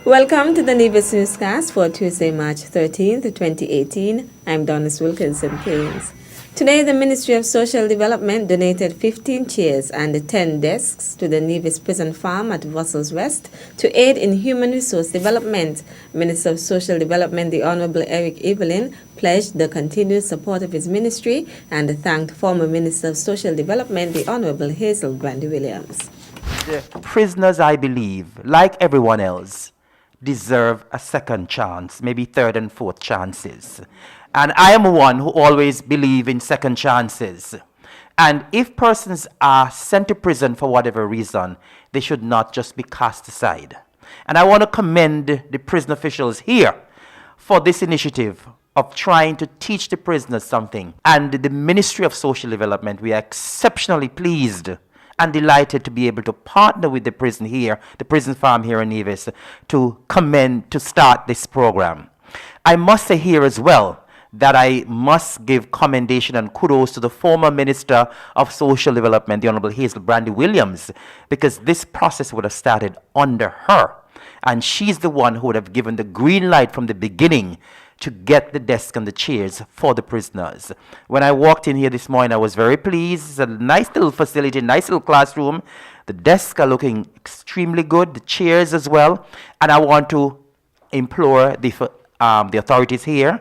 Welcome to the Nevis Newscast for Tuesday, March 13th, 2018. I'm Donis Wilkinson Keynes. Today, the Ministry of Social Development donated 15 chairs and 10 desks to the Nevis Prison Farm at Brussels West to aid in human resource development. Minister of Social Development, the Honorable Eric Evelyn, pledged the continued support of his ministry and thanked former Minister of Social Development, the Honorable Hazel Brandy Williams. The prisoners, I believe, like everyone else, deserve a second chance, maybe third and fourth chances. And I am one who always believe in second chances. And if persons are sent to prison for whatever reason, they should not just be cast aside. And I want to commend the prison officials here for this initiative of trying to teach the prisoners something. And the Ministry of Social Development, we are exceptionally pleased and delighted to be able to partner with the prison here, the prison farm here in Nevis, to start this program. I must say here as well that I must give commendation and kudos to the former Minister of Social Development, the Honorable Hazel Brandy Williams, because this process would have started under her. And she's the one who would have given the green light from the beginning to get the desk and the chairs for the prisoners. When I walked in here this morning, I was very pleased. It's a nice little facility, nice little classroom. The desks are looking extremely good, the chairs as well. And I want to implore the authorities here,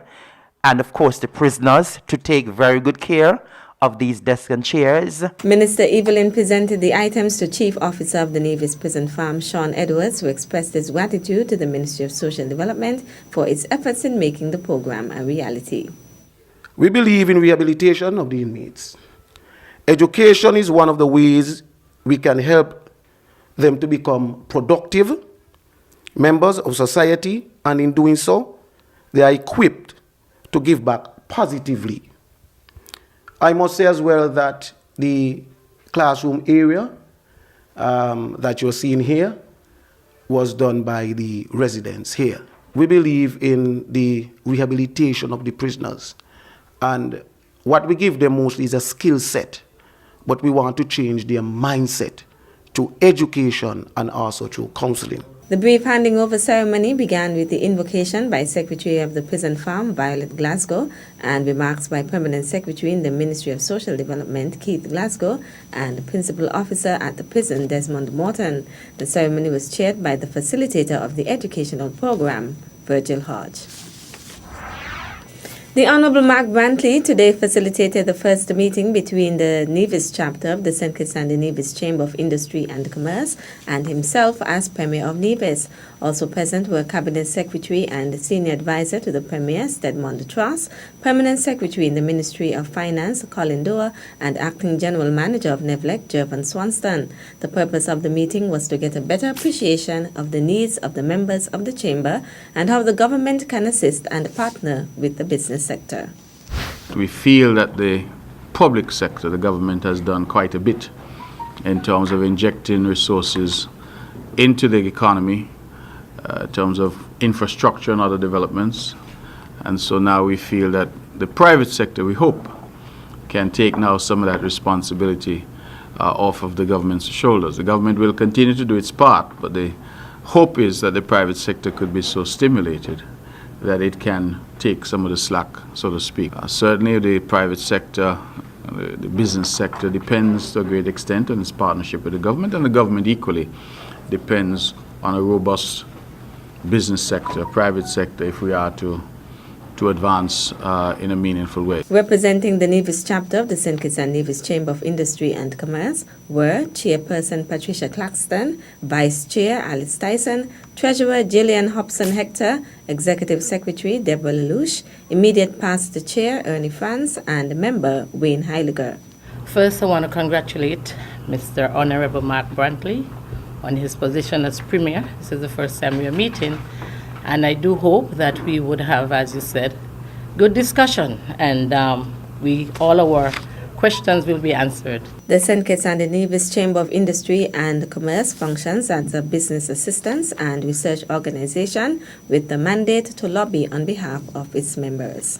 and of course the prisoners, to take very good care of these desks and chairs. Minister Evelyn presented the items to Chief Officer of the Nevis Prison Farm, Sean Edwards, who expressed his gratitude to the Ministry of Social Development for its efforts in making the program a reality. We believe in rehabilitation of the inmates. Education is one of the ways we can help them to become productive members of society, and in doing so, they are equipped to give back positively. I must say as well that the classroom area that you're seeing here was done by the residents here. We believe in the rehabilitation of the prisoners, and what we give them mostly is a skill set, but we want to change their mindset to education and also to counseling. The brief handing over ceremony began with the invocation by Secretary of the Prison Farm, Violet Glasgow, and remarks by Permanent Secretary in the Ministry of Social Development, Keith Glasgow, and Principal Officer at the prison, Desmond Morton. The ceremony was chaired by the facilitator of the educational program, Virgil Hodge. The Honorable Mark Brantley today facilitated the first meeting between the Nevis chapter of the St. Kitts and Nevis Chamber of Industry and Commerce and himself as Premier of Nevis. Also present were Cabinet Secretary and Senior Advisor to the Premier, Stedmond Truss, Permanent Secretary in the Ministry of Finance, Colin Doer, and Acting General Manager of NEVLEC, Jervan Swanston. The purpose of the meeting was to get a better appreciation of the needs of the members of the Chamber and how the government can assist and partner with the business sector. We feel that the public sector, the government, has done quite a bit in terms of injecting resources into the economy, in terms of infrastructure and other developments. And so now we feel that the private sector, we hope, can take now some of that responsibility off of the government's shoulders. The government will continue to do its part, but the hope is that the private sector could be so stimulated that it can take some of the slack, so to speak. Certainly the private sector, the business sector depends to a great extent on its partnership with the government, and the government equally depends on a robust business sector, private sector, if we are to advance in a meaningful way. Representing the Nevis chapter of the St. Kitts and Nevis Chamber of Industry and Commerce were Chairperson Patricia Claxton, Vice Chair Alice Tyson, Treasurer Gillian Hobson Hector, Executive Secretary Deborah Lelouch, Immediate Past Chair Ernie Franz, and Member Wayne Heiliger. First, I want to congratulate Mr. Honorable Mark Brantley on his position as Premier. This is the first time we are meeting. And I do hope that we would have, as you said, good discussion, and all our questions will be answered. The St. Kitts and Nevis Chamber of Industry and Commerce functions as a business assistance and research organization with the mandate to lobby on behalf of its members.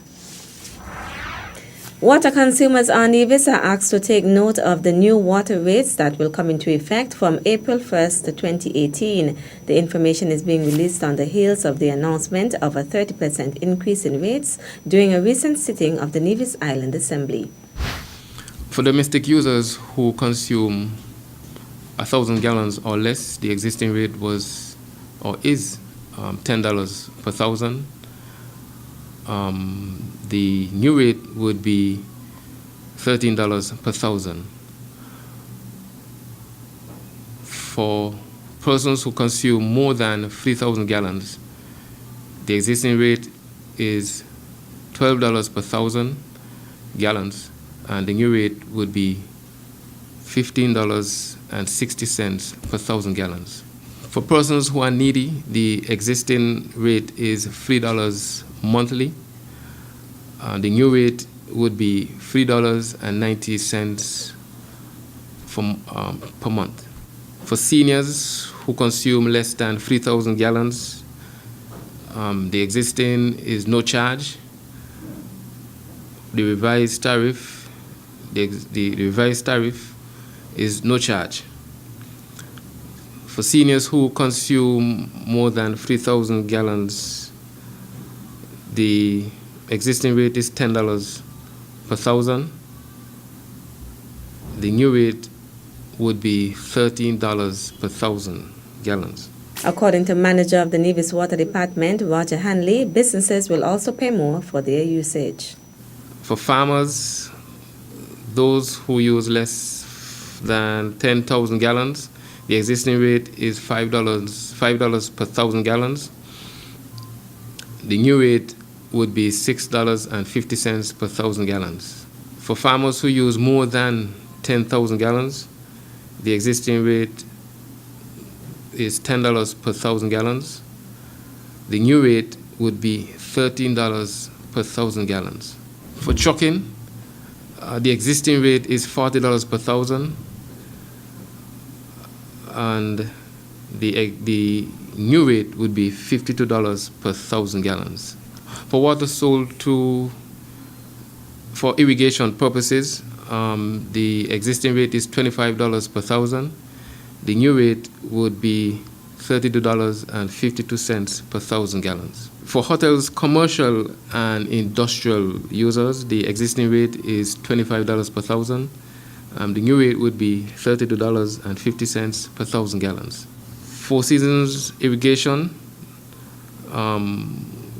Water consumers on Nevis are asked to take note of the new water rates that will come into effect from April 1st, 2018. The information is being released on the heels of the announcement of a 30% increase in rates during a recent sitting of the Nevis Island Assembly. For domestic users who consume 1,000 gallons or less, the existing rate was or is $10 per thousand. The new rate would be $13 per thousand. For persons who consume more than 3,000 gallons, the existing rate is $12 per thousand gallons, and the new rate would be $15.60 per thousand gallons. For persons who are needy, the existing rate is $3 monthly. The new rate would be $3.90 per month. For seniors who consume less than 3,000 gallons, the existing is no charge. The revised tariff, the revised tariff is no charge. For seniors who consume more than 3,000 gallons, the existing rate is $10 per thousand. The new rate would be $13 per thousand gallons. According to manager of the Nevis Water Department, Roger Hanley, businesses will also pay more for their usage. For farmers, those who use less than 10,000 gallons, the existing rate is $5 per thousand gallons. The new rate would be $6.50 per thousand gallons. For farmers who use more than 10,000 gallons, the existing rate is $10 per thousand gallons. The new rate would be $13 per thousand gallons. For trucking, the existing rate is $40 per thousand, and the new rate would be $52 per thousand gallons. For water sold for irrigation purposes, the existing rate is $25 per thousand. The new rate would be $32.52 per thousand gallons. For hotels, commercial and industrial users, the existing rate is $25 per thousand. The new rate would be $32.50 per thousand gallons. Four Seasons irrigation,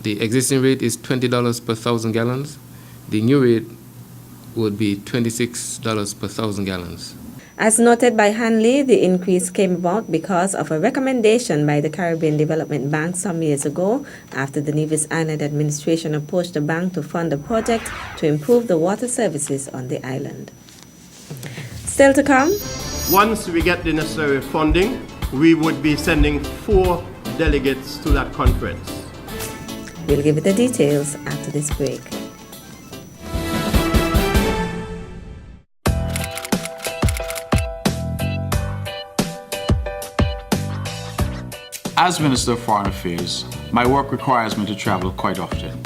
the existing rate is $20 per thousand gallons. The new rate would be $26 per thousand gallons. As noted by Hanley, the increase came about because of a recommendation by the Caribbean Development Bank some years ago after the Nevis Island administration approached the bank to fund a project to improve the water services on the island. Still to come. Once we get the necessary funding, we would be sending 4 delegates to that conference. We'll give you the details after this break. As Minister of Foreign Affairs, my work requires me to travel quite often.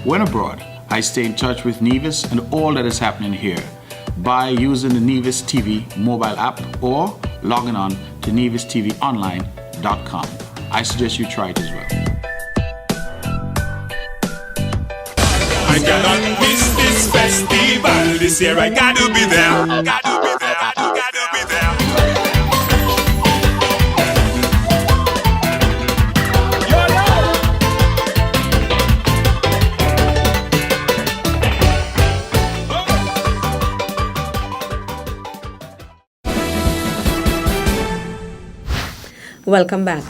When abroad, I stay in touch with Nevis and all that is happening here by using the Nevis TV mobile app or logging on to nevistvonline.com. I suggest you try it as well. I cannot miss this festival this year. I gotta be there. Gotta be there. Gotta be there. Welcome back.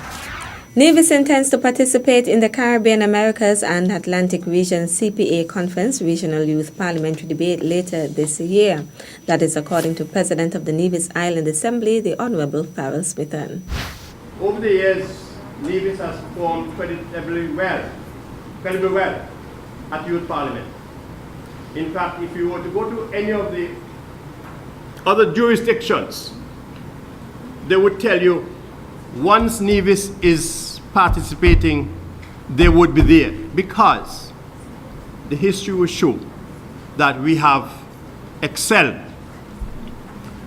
Nevis intends to participate in the Caribbean, Americas and Atlantic Region CPA Conference Regional Youth Parliamentary Debate later this year. That is according to President of the Nevis Island Assembly, the Honorable Farrell Smithon. Over the years, Nevis has performed incredibly well at Youth Parliament. In fact, if you were to go to any of the other jurisdictions, they would tell you once Nevis is participating, they would be there, because the history will show that we have excel.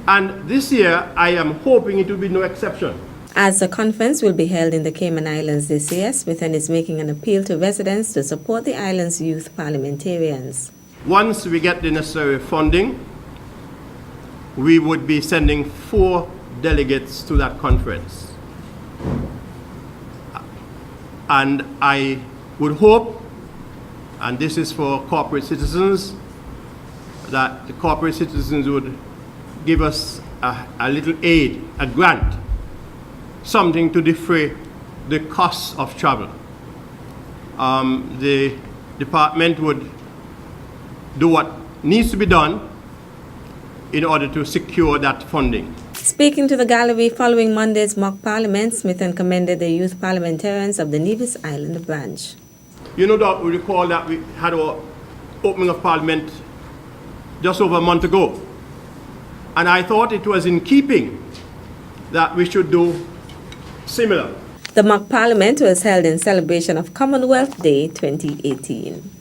And this year, I am hoping it will be no exception. As the conference will be held in the Cayman Islands this year, Smithon is making an appeal to residents to support the island's youth parliamentarians. Once we get the necessary funding, we would be sending 4 delegates to that conference. And I would hope, and this is for corporate citizens, that the corporate citizens would give us a little aid, a grant, something to defray the costs of travel. The department would do what needs to be done in order to secure that funding. Speaking to the gallery following Monday's mock parliament, Smithon commended the youth parliamentarians of the Nevis Island branch. You no doubt will recall that we had our opening of parliament just over a month ago. And I thought it was in keeping that we should do similar. The mock parliament was held in celebration of Commonwealth Day 2018.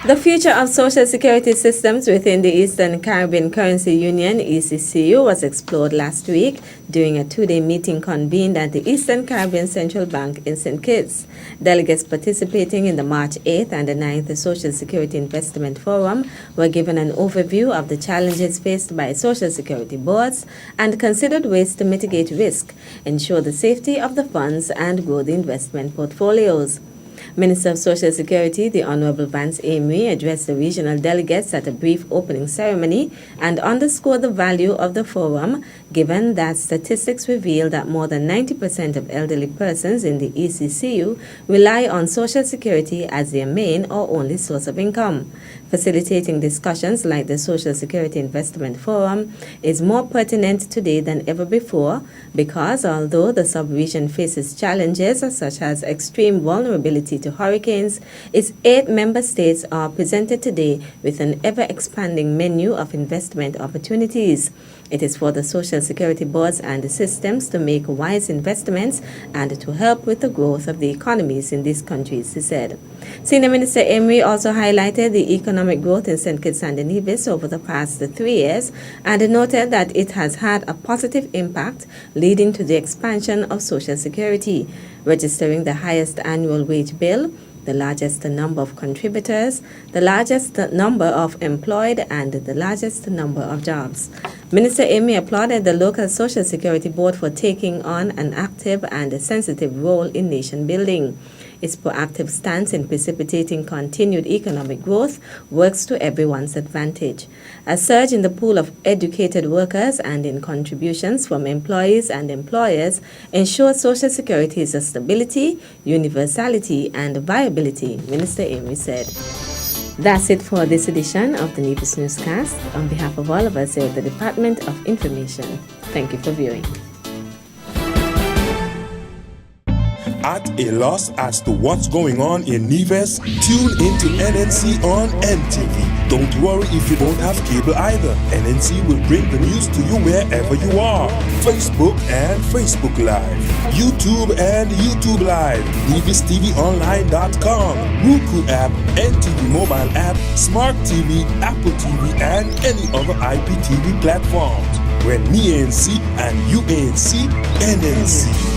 The future of social security systems within the Eastern Caribbean Currency Union, ECCU, was explored last week during a 2-day meeting convened at the Eastern Caribbean Central Bank in St. Kitts. Delegates participating in the March 8th and the 9th Social Security Investment Forum were given an overview of the challenges faced by social security boards and considered ways to mitigate risk, ensure the safety of the funds, and grow the investment portfolios. Minister of Social Security, the Honorable Vance Amory, addressed the regional delegates at a brief opening ceremony and underscored the value of the forum, given that statistics reveal that more than 90% of elderly persons in the ECCU rely on Social Security as their main or only source of income. Facilitating discussions like the Social Security Investment Forum is more pertinent today than ever before because although the sub-region faces challenges such as extreme vulnerability to hurricanes, its 8 member states are presented today with an ever-expanding menu of investment opportunities. It is for the social security boards and the systems to make wise investments and to help with the growth of the economies in these countries, he said. Senior Minister Emery also highlighted the economic growth in St. Kitts and Nevis over the past 3 years and noted that it has had a positive impact, leading to the expansion of social security, registering the highest annual wage bill, the largest number of contributors, the largest number of employed, and the largest number of jobs. Minister Amy applauded the local Social Security Board for taking on an active and sensitive role in nation building. Its proactive stance in precipitating continued economic growth works to everyone's advantage. A surge in the pool of educated workers and in contributions from employees and employers ensures Social Security's stability, universality, and viability, Minister Amy said. That's it for this edition of the Nevis Newscast. On behalf of all of us here at the Department of Information, thank you for viewing. At a loss as to what's going on in Nevis? Tune into NNC on NTV. Don't worry if you don't have cable either. NNC will bring the news to you wherever you are. Facebook and Facebook Live. YouTube and YouTube Live. NevisTVOnline.com. Roku app, NTV mobile app, Smart TV, Apple TV, and any other IPTV platforms. When me ANC and you ANC, NNC.